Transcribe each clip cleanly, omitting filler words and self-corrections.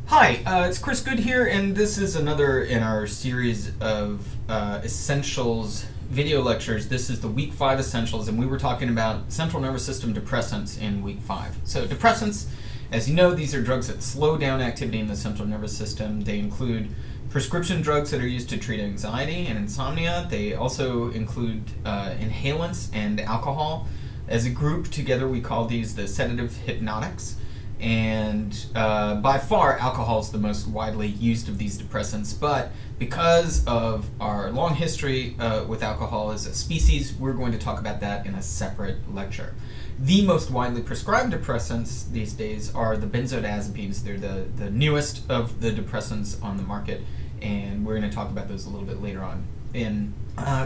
Hi, it's Chris Good here, and this is another in our series of Essentials video lectures. This is the Week 5 Essentials, and we were talking about central nervous system depressants in Week 5. So depressants, as you know, these are drugs that slow down activity in the central nervous system. They include prescription drugs that are used to treat anxiety and insomnia. They also include inhalants and alcohol. As a group together, we call these the sedative hypnotics. And by far, alcohol is the most widely used of these depressants. But because of our long history with alcohol as a species, we're going to talk about that in a separate lecture. The most widely prescribed depressants these days are the benzodiazepines. They're the newest of the depressants on the market, and we're going to talk about those a little bit later on in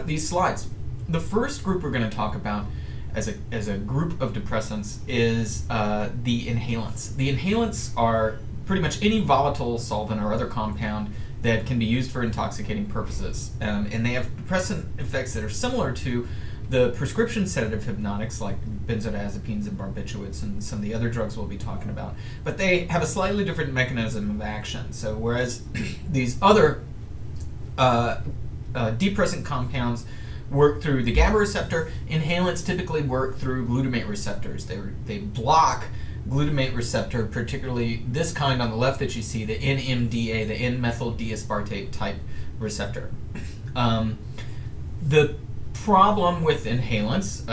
these slides. The first group we're going to talk about as a group of depressants is the inhalants. The inhalants are pretty much any volatile solvent or other compound that can be used for intoxicating purposes. And they have depressant effects that are similar to the prescription sedative hypnotics like benzodiazepines and barbiturates and some of the other drugs we'll be talking about. But they have a slightly different mechanism of action. So whereas these other depressant compounds work through the GABA receptor, inhalants typically work through glutamate receptors. They block glutamate receptor, particularly this kind on the left that you see, the NMDA, the N-methyl D-aspartate type receptor. The problem with inhalants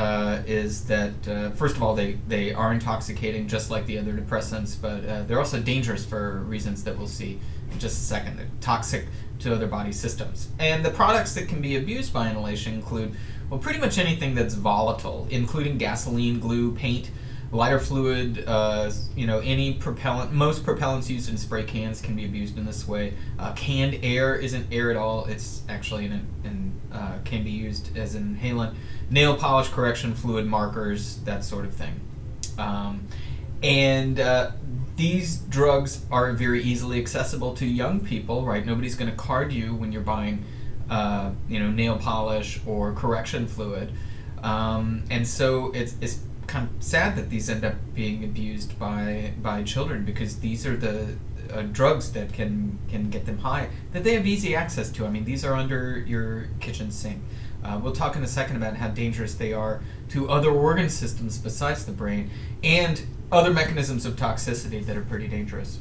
is that, first of all, they are intoxicating just like the other depressants, but they're also dangerous for reasons that we'll see in just a second. They're toxic to other body systems. And the products that can be abused by inhalation include, well, pretty much anything that's volatile, including gasoline, glue, paint, lighter fluid, any propellant. Most propellants used in spray cans can be abused in this way. Canned air isn't air at all. It's actually can be used as an inhalant. Nail polish correction fluid, markers, that sort of thing. These drugs are very easily accessible to young people, right? Nobody's going to card you when you're buying, nail polish or correction fluid. And so it's kind of sad that these end up being abused by children, because these are the drugs that can get them high, that they have easy access to. I mean, these are under your kitchen sink. We'll talk in a second about how dangerous they are to other organ systems besides the brain, and other mechanisms of toxicity that are pretty dangerous.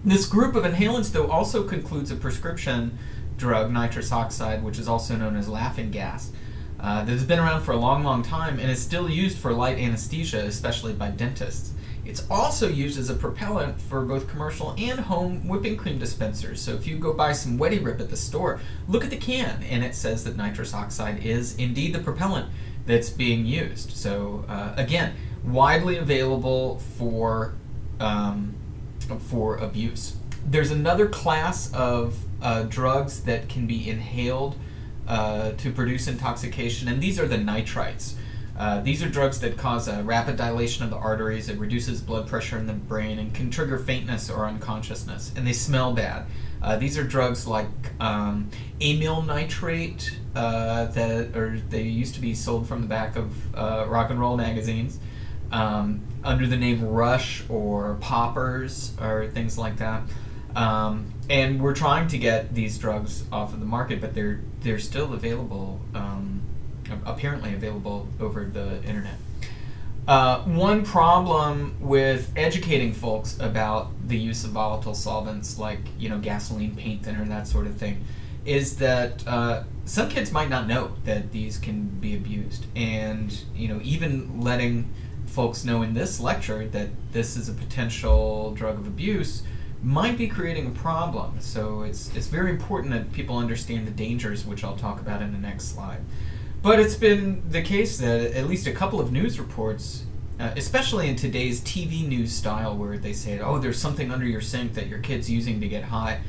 This group of inhalants, though, also concludes a prescription drug, nitrous oxide, which is also known as laughing gas, that has been around for a long, long time and is still used for light anesthesia, especially by dentists. It's also used as a propellant for both commercial and home whipping cream dispensers. So if you go buy some Weddy Rip at the store, look at the can, and it says that nitrous oxide is indeed the propellant that's being used. So again, widely available for abuse. There's another class of drugs that can be inhaled to produce intoxication, and these are the nitrites. These are drugs that cause a rapid dilation of the arteries. It reduces blood pressure in the brain and can trigger faintness or unconsciousness, and they smell bad. These are drugs like amyl nitrate they used to be sold from the back of rock and roll magazines under the name Rush or Poppers or things like that. And we're trying to get these drugs off of the market, but they're still available, apparently available over the internet. One problem with educating folks about the use of volatile solvents like gasoline, paint thinner, that sort of thing, is that some kids might not know that these can be abused, and even letting folks know in this lecture that this is a potential drug of abuse might be creating a problem. So it's very important that people understand the dangers, which I'll talk about in the next slide. But it's been the case that at least a couple of news reports, especially in today's TV news style, where they say, oh, there's something under your sink that your kid's using to get high.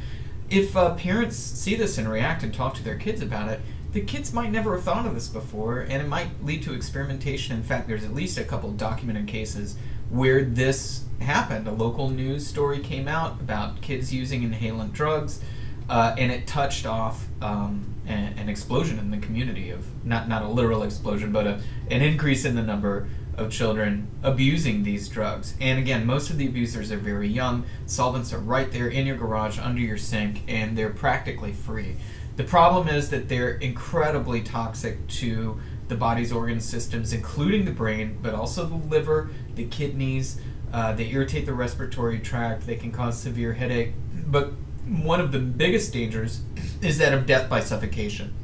If parents see this and react and talk to their kids about it, the kids might never have thought of this before, and it might lead to experimentation. In fact, there's at least a couple documented cases where this happened. A local news story came out about kids using inhalant drugs, and it touched off an explosion in the community of, not a literal explosion, but an increase in the number of children abusing these drugs. And again, most of the abusers are very young. Solvents are right there in your garage, under your sink, and they're practically free. The problem is that they're incredibly toxic to the body's organ systems, including the brain, but also the liver, the kidneys. They irritate the respiratory tract. They can cause severe headache. But one of the biggest dangers is that of death by suffocation.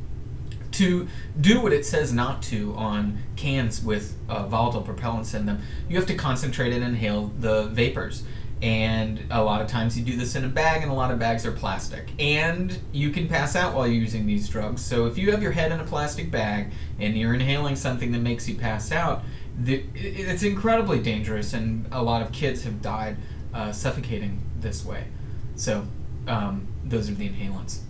To do what it says not to on cans with volatile propellants in them, you have to concentrate and inhale the vapors. And a lot of times you do this in a bag, and a lot of bags are plastic. And you can pass out while you're using these drugs. So if you have your head in a plastic bag and you're inhaling something that makes you pass out, it's incredibly dangerous, and a lot of kids have died suffocating this way. So those are the inhalants.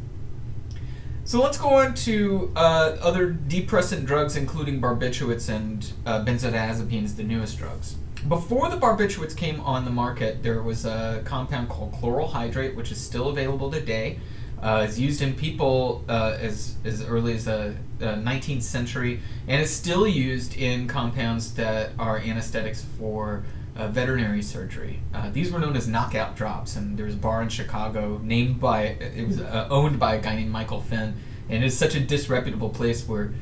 So let's go on to other depressant drugs, including barbiturates and benzodiazepines, the newest drugs. Before the barbiturates came on the market, there was a compound called chloral hydrate, which is still available today. It's used in people as early as the 19th century, and it's still used in compounds that are anesthetics for veterinary surgery. These were known as knockout drops, and there's a bar in Chicago it was owned by a guy named Michael Finn, and it's such a disreputable place where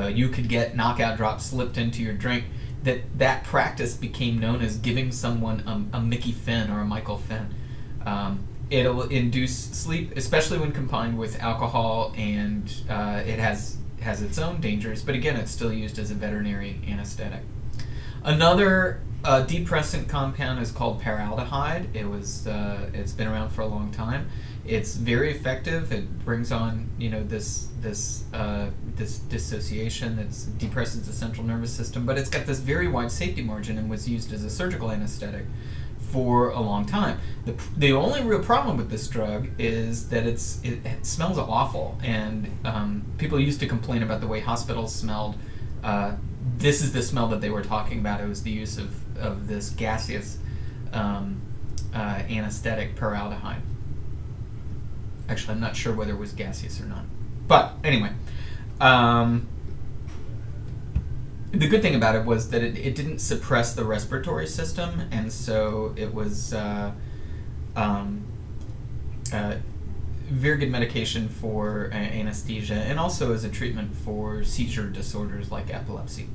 you could get knockout drops slipped into your drink that practice became known as giving someone a Mickey Finn or a Michael Finn. It'll induce sleep, especially when combined with alcohol, and it has its own dangers, but again, it's still used as a veterinary anesthetic. Another depressant compound is called paraldehyde. It's been around for a long time. It's very effective. It brings on this dissociation. It depresses the central nervous system, but it's got this very wide safety margin and was used as a surgical anesthetic for a long time. The only real problem with this drug is that it smells awful, and people used to complain about the way hospitals smelled. This is the smell that they were talking about. It was the use of this gaseous anesthetic, paraldehyde. Actually, I'm not sure whether it was gaseous or not. But anyway, the good thing about it was that it didn't suppress the respiratory system, and so it was very good medication for anesthesia, and also as a treatment for seizure disorders like epilepsy.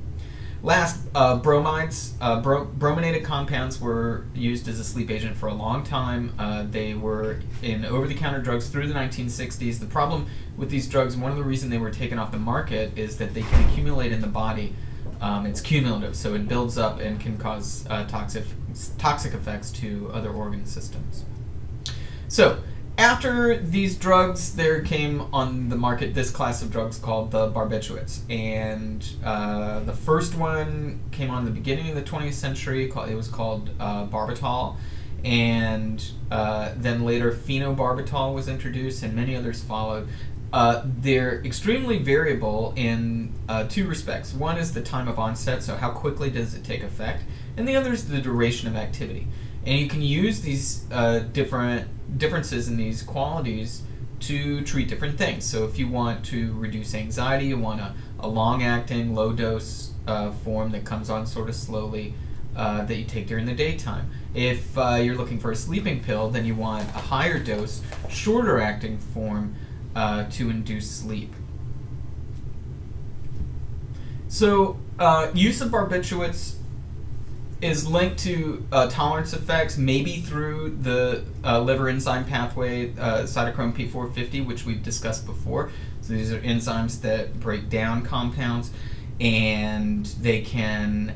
Last, bromides. Brominated compounds were used as a sleep agent for a long time. They were in over-the-counter drugs through the 1960s. The problem with these drugs, one of the reasons they were taken off the market, is that they can accumulate in the body. It's cumulative, so it builds up and can cause toxic effects to other organ systems. So, after these drugs, there came on the market this class of drugs called the barbiturates, and the first one came on the beginning of the 20th century. It was called Barbitale, and then later phenobarbital was introduced, and many others followed. They're extremely variable in two respects. One is the time of onset, so how quickly does it take effect, and the other is the duration of activity. And you can use these differences in these qualities to treat different things. So if you want to reduce anxiety, you want a long-acting, low-dose form that comes on sort of slowly that you take during the daytime. If you're looking for a sleeping pill, then you want a higher dose, shorter-acting form to induce sleep. So use of barbiturates is linked to tolerance effects, maybe through the liver enzyme pathway, cytochrome P450, which we've discussed before. So these are enzymes that break down compounds, and they can,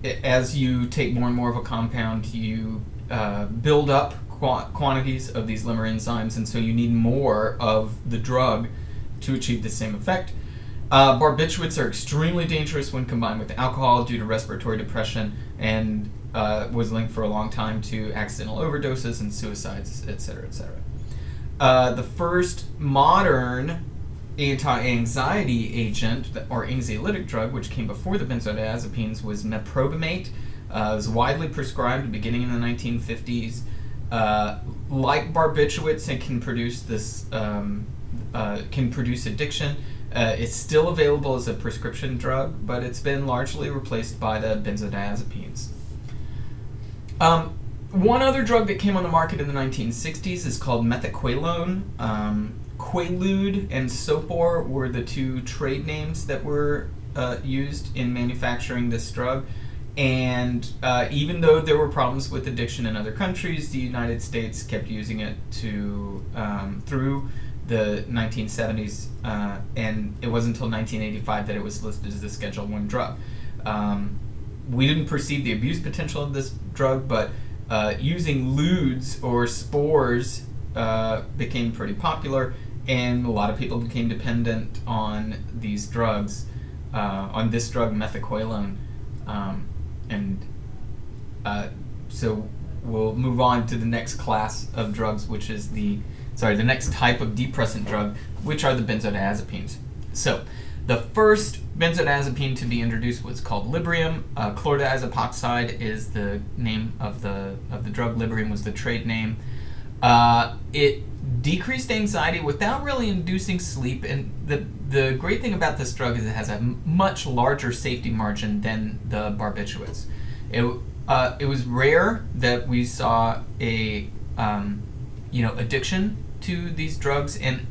as you take more and more of a compound, you build up quantities of these liver enzymes, and so you need more of the drug to achieve the same effect. Barbiturates are extremely dangerous when combined with alcohol due to respiratory depression, and was linked for a long time to accidental overdoses and suicides, etc., etc. The first modern anti-anxiety agent, or anxiolytic drug, which came before the benzodiazepines, was Meprobamate. It was widely prescribed beginning in the 1950s. Like barbiturates, it can produce addiction. It's still available as a prescription drug, but it's been largely replaced by the benzodiazepines. One other drug that came on the market in the 1960s is called Methaqualone. Quaalude and Sopor were the two trade names that were used in manufacturing this drug. And even though there were problems with addiction in other countries, the United States kept using it through the 1970s, and it wasn't until 1985 that it was listed as a Schedule I drug. We didn't perceive the abuse potential of this drug, but using ludes or spoors became pretty popular, and a lot of people became dependent on these drugs, on this drug, methaqualone. So we'll move on to the next class of drugs, which is the next type of depressant drug, which are the benzodiazepines. So the first benzodiazepine to be introduced was called Librium. Chlordiazepoxide is the name of the drug. Librium was the trade name. It decreased anxiety without really inducing sleep, and the great thing about this drug is it has a much larger safety margin than the barbiturates. It was rare that we saw a addiction to these drugs, and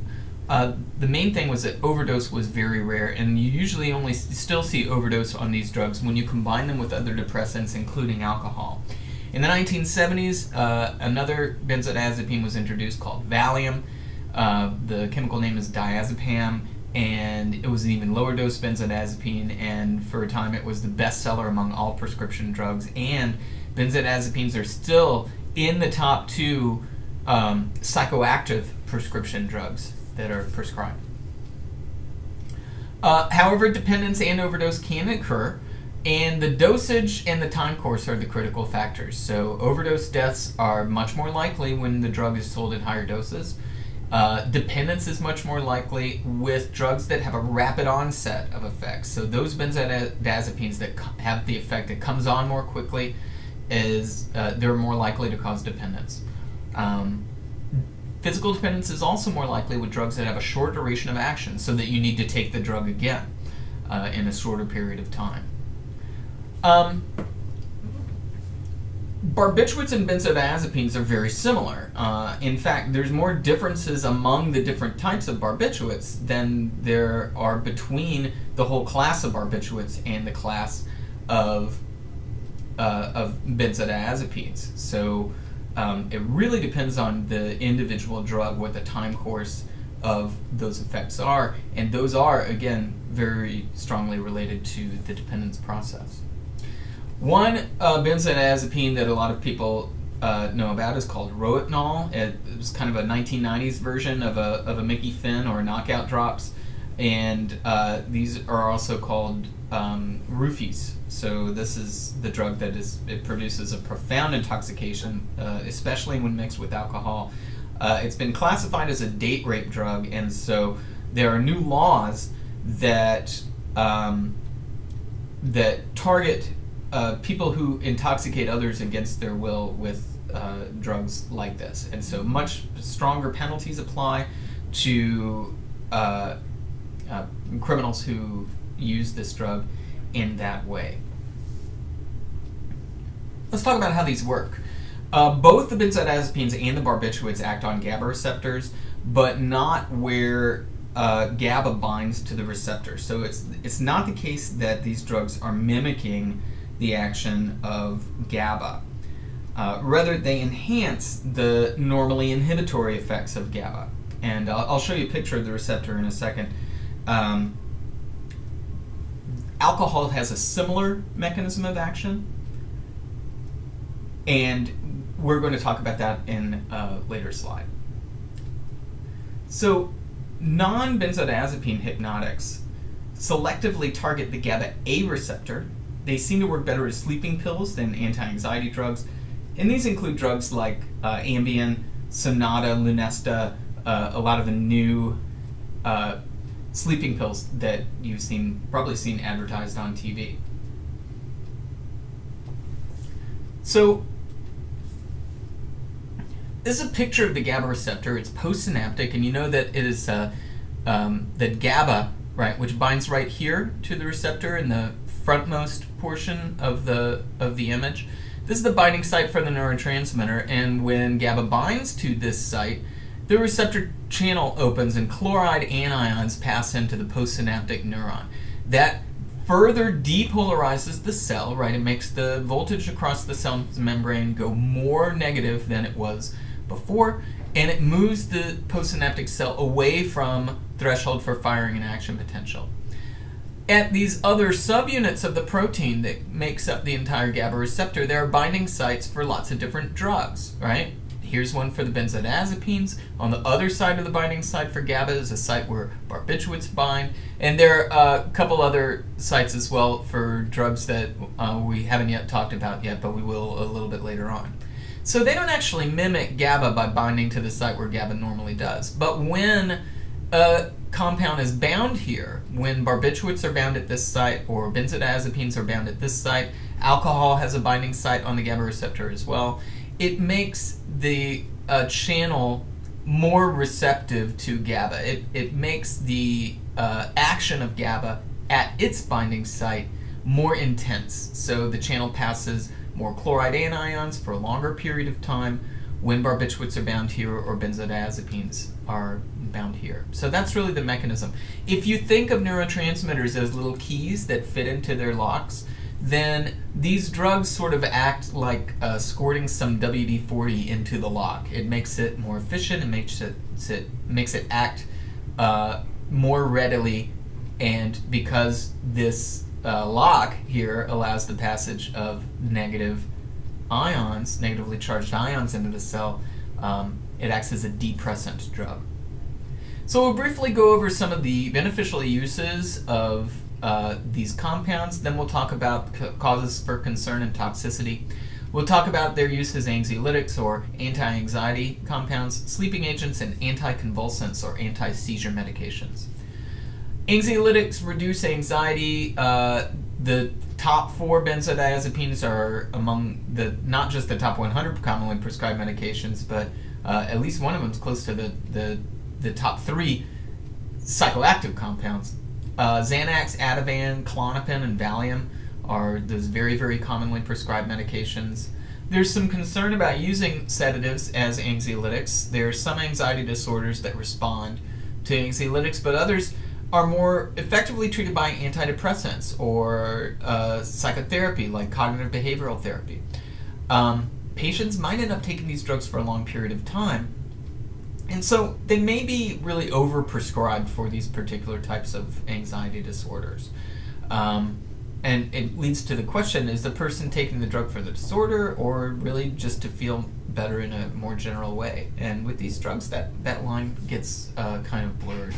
the main thing was that overdose was very rare, and you usually only still see overdose on these drugs when you combine them with other depressants, including alcohol. In the 1970s, another benzodiazepine was introduced called Valium. The chemical name is diazepam, and it was an even lower dose benzodiazepine, and for a time it was the best seller among all prescription drugs, and benzodiazepines are still in the top 2 psychoactive prescription drugs that are prescribed. However, dependence and overdose can occur, and the dosage and the time course are the critical factors. So overdose deaths are much more likely when the drug is sold at higher doses. Dependence is much more likely with drugs that have a rapid onset of effects. So those benzodiazepines that have the effect that comes on more quickly, they're more likely to cause dependence. Physical dependence is also more likely with drugs that have a short duration of action, so that you need to take the drug again in a shorter period of time. Barbiturates and benzodiazepines are very similar. In fact, there's more differences among the different types of barbiturates than there are between the whole class of barbiturates and the class of benzodiazepines. So it really depends on the individual drug, what the time course of those effects are, and those are, again, very strongly related to the dependence process. One benzodiazepine that a lot of people know about is called Rohypnol. It was kind of a 1990s version of a Mickey Finn or knockout drops, and these are also called roofies. So this is the drug that it produces a profound intoxication, especially when mixed with alcohol. It's been classified as a date rape drug, and so there are new laws that target people who intoxicate others against their will with drugs like this, and so much stronger penalties apply to criminals who use this drug in that way. Let's talk about how these work. Both the benzodiazepines and the barbiturates act on GABA receptors, but not where GABA binds to the receptor. So it's not the case that these drugs are mimicking the action of GABA. Rather, they enhance the normally inhibitory effects of GABA. And I'll show you a picture of the receptor in a second. Alcohol has a similar mechanism of action, and we're going to talk about that in a later slide. So, non-benzodiazepine hypnotics selectively target the GABA-A receptor. They seem to work better as sleeping pills than anti-anxiety drugs, and these include drugs like Ambien, Sonata, Lunesta, a lot of the new sleeping pills that you've probably seen advertised on TV. So this is a picture of the GABA receptor. It's postsynaptic, and you know that it is that GABA right, which binds right here to the receptor in the frontmost portion of the image. This is the binding site for the neurotransmitter, and when GABA binds to this site, the receptor channel opens and chloride anions pass into the postsynaptic neuron. That further depolarizes the cell, right? It makes the voltage across the cell's membrane go more negative than it was before, and it moves the postsynaptic cell away from threshold for firing and action potential. At these other subunits of the protein that makes up the entire GABA receptor, there are binding sites for lots of different drugs, right? Here's one for the benzodiazepines. On the other side of the binding site for GABA is a site where barbiturates bind. And there are a couple other sites as well for drugs that we haven't yet talked about yet, but we will a little bit later on. So they don't actually mimic GABA by binding to the site where GABA normally does. But when a compound is bound here, when barbiturates are bound at this site or benzodiazepines are bound at this site, alcohol has a binding site on the GABA receptor as well, it makes the channel more receptive to GABA. It makes the action of GABA at its binding site more intense. So the channel passes more chloride anions for a longer period of time when barbiturates are bound here or benzodiazepines are bound here. So that's really the mechanism. If you think of neurotransmitters as little keys that fit into their locks, then these drugs sort of act like squirting some WD-40 into the lock. It makes it more efficient, it makes it act more readily, and because this lock here allows the passage of negative ions, negatively charged ions into the cell, it acts as a depressant drug. So we'll briefly go over some of the beneficial uses of these compounds, then we'll talk about causes for concern and toxicity. We'll talk about their use as anxiolytics or anti-anxiety compounds, sleeping agents, and anticonvulsants or anti-seizure medications. Anxiolytics reduce anxiety. The top 4 benzodiazepines are among the, not just the top 100 commonly prescribed medications, but at least one of them is close to the top 3 psychoactive compounds. Xanax, Ativan, Klonopin, and Valium are those very, very commonly prescribed medications. There's some concern about using sedatives as anxiolytics. There are some anxiety disorders that respond to anxiolytics, but others are more effectively treated by antidepressants or psychotherapy, like cognitive behavioral therapy. Patients might end up taking these drugs for a long period of time, and so they may be really overprescribed for these particular types of anxiety disorders. And it leads to the question, is the person taking the drug for the disorder or really just to feel better in a more general way? And with these drugs, that line gets kind of blurred.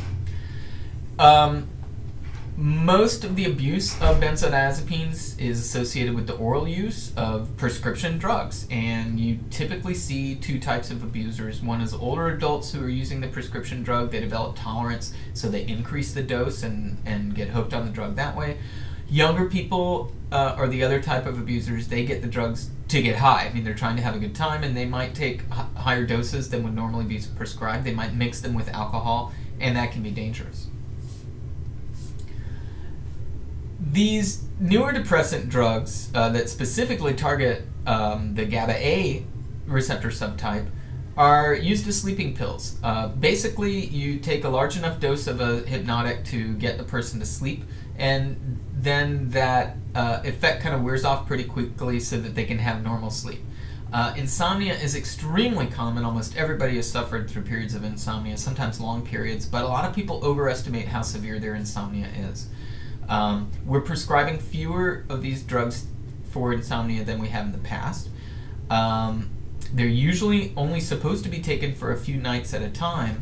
Most of the abuse of benzodiazepines is associated with the oral use of prescription drugs, and you typically see 2 types of abusers. One is older adults who are using the prescription drug. They develop tolerance, so they increase the dose and get hooked on the drug that way. Younger people are the other type of abusers. They get the drugs to get high. I mean, they're trying to have a good time, and they might take higher doses than would normally be prescribed. They might mix them with alcohol, and that can be dangerous. These newer depressant drugs that specifically target the GABA-A receptor subtype are used as sleeping pills. Basically, you take a large enough dose of a hypnotic to get the person to sleep, and then that effect kind of wears off pretty quickly so that they can have normal sleep. Insomnia is extremely common. Almost everybody has suffered through periods of insomnia, sometimes long periods, but a lot of people overestimate how severe their insomnia is. We're prescribing fewer of these drugs for insomnia than we have in the past. They're usually only supposed to be taken for a few nights at a time,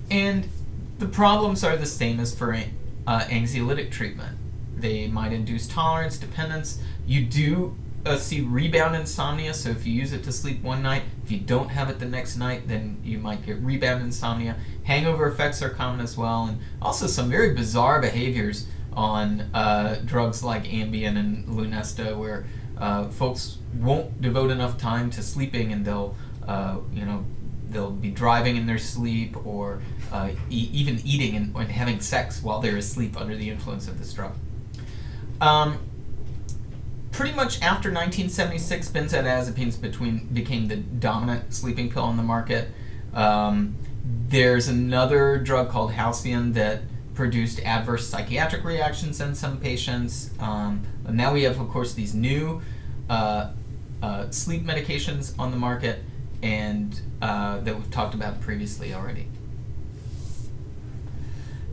and the problems are the same as for anxiolytic treatment. They might induce tolerance, dependence. You do see rebound insomnia, so if you use it to sleep one night, if you don't have it the next night, then you might get rebound insomnia. Hangover effects are common as well, and also some very bizarre behaviors on drugs like Ambien and Lunesta, where folks won't devote enough time to sleeping, and they'll they'll be driving in their sleep, or even eating and having sex while they're asleep under the influence of this drug. Pretty much after 1976, benzodiazepines became the dominant sleeping pill on the market. There's another drug called Halcion that produced adverse psychiatric reactions in some patients. And now we have, of course, these new sleep medications on the market, and that we've talked about previously already.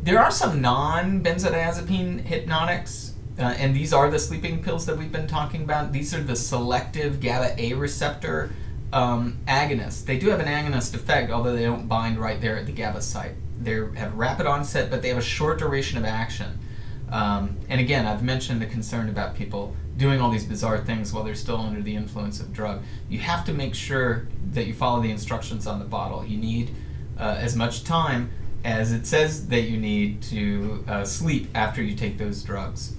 There are some non-benzodiazepine hypnotics, and these are the sleeping pills that we've been talking about. These are the selective GABA A receptor agonists. They do have an agonist effect, although they don't bind right there at the GABA site. They have rapid onset, but they have a short duration of action. And again, I've mentioned the concern about people doing all these bizarre things while they're still under the influence of drug. You have to make sure that you follow the instructions on the bottle. You need as much time as it says that you need to sleep after you take those drugs.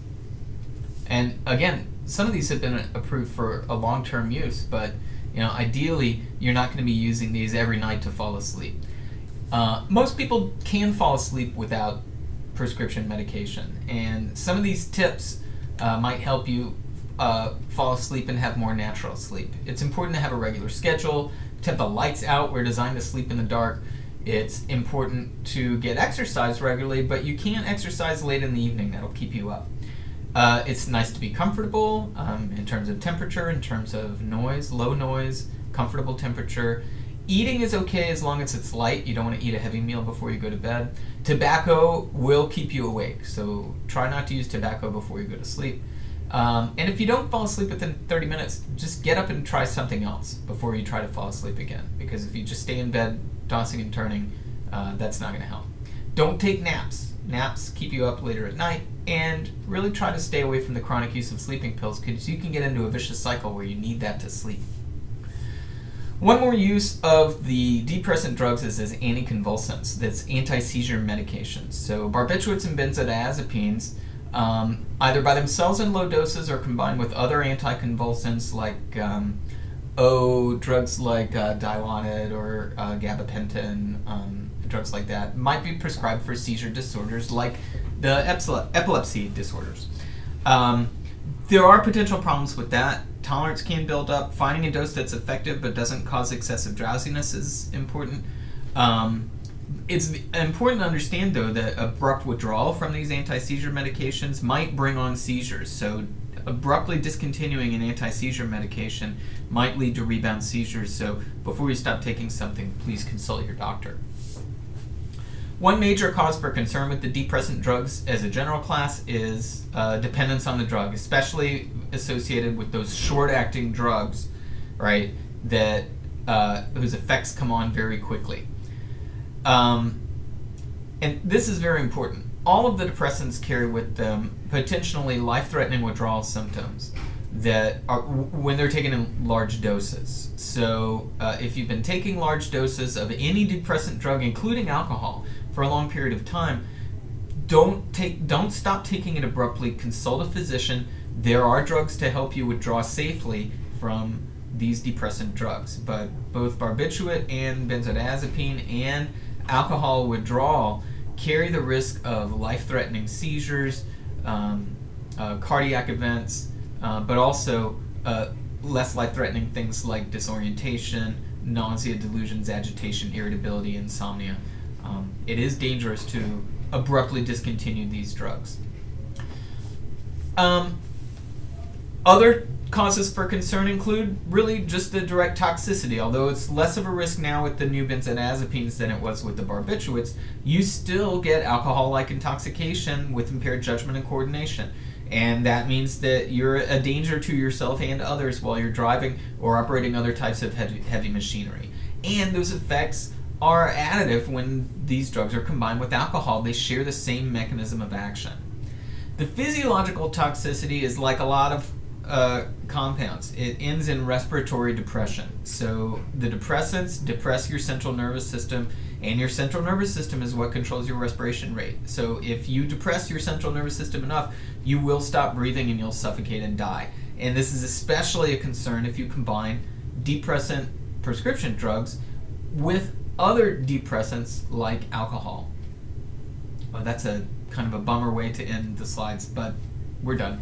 And again, some of these have been approved for a long-term use, but ideally you're not going to be using these every night to fall asleep. Most people can fall asleep without prescription medication, and some of these tips might help you fall asleep and have more natural sleep. It's important to have a regular schedule, to have the lights out. We're designed to sleep in the dark. It's important to get exercise regularly, but you can't exercise late in the evening. That'll keep you up. It's nice to be comfortable in terms of temperature, in terms of noise, low noise, comfortable temperature. Eating is okay as long as it's light. You don't want to eat a heavy meal before you go to bed. Tobacco will keep you awake, so try not to use tobacco before you go to sleep. And if you don't fall asleep within 30 minutes, just get up and try something else before you try to fall asleep again, because if you just stay in bed tossing and turning, that's not going to help. Don't take naps. Naps keep you up later at night, and really try to stay away from the chronic use of sleeping pills, because you can get into a vicious cycle where you need that to sleep. One more use of the depressant drugs is as anticonvulsants. That's anti-seizure medications. So barbiturates and benzodiazepines, either by themselves in low doses or combined with other anticonvulsants like drugs like Dilantin or gabapentin, drugs like that, might be prescribed for seizure disorders like the epilepsy disorders. There are potential problems with that. Tolerance can build up. Finding a dose that's effective but doesn't cause excessive drowsiness is important. It's important to understand, though, that abrupt withdrawal from these anti-seizure medications might bring on seizures. So abruptly discontinuing an anti-seizure medication might lead to rebound seizures. So before you stop taking something, please consult your doctor. One major cause for concern with the depressant drugs as a general class is dependence on the drug, especially associated with those short-acting drugs, right, that whose effects come on very quickly. And this is very important. All of the depressants carry with them potentially life-threatening withdrawal symptoms that are when they're taken in large doses. So if you've been taking large doses of any depressant drug, including alcohol, for a long period of time, don't stop taking it abruptly. Consult a physician. There are drugs to help you withdraw safely from these depressant drugs, but both barbiturate and benzodiazepine and alcohol withdrawal carry the risk of life-threatening seizures, cardiac events, but also less life-threatening things like disorientation, nausea, delusions, agitation, irritability, insomnia. It is dangerous to abruptly discontinue these drugs. Other causes for concern include really just the direct toxicity. Although it's less of a risk now with the new benzodiazepines than it was with the barbiturates, you still get alcohol-like intoxication with impaired judgment and coordination. And that means that you're a danger to yourself and others while you're driving or operating other types of heavy machinery. And those effects are additive when these drugs are combined with alcohol. They share the same mechanism of action. The physiological toxicity is like a lot of compounds. It ends in respiratory depression. So the depressants depress your central nervous system, and your central nervous system is what controls your respiration rate. So if you depress your central nervous system enough, you will stop breathing and you'll suffocate and die. And this is especially a concern if you combine depressant prescription drugs with other depressants like alcohol. Well, that's a kind of a bummer way to end the slides, but we're done.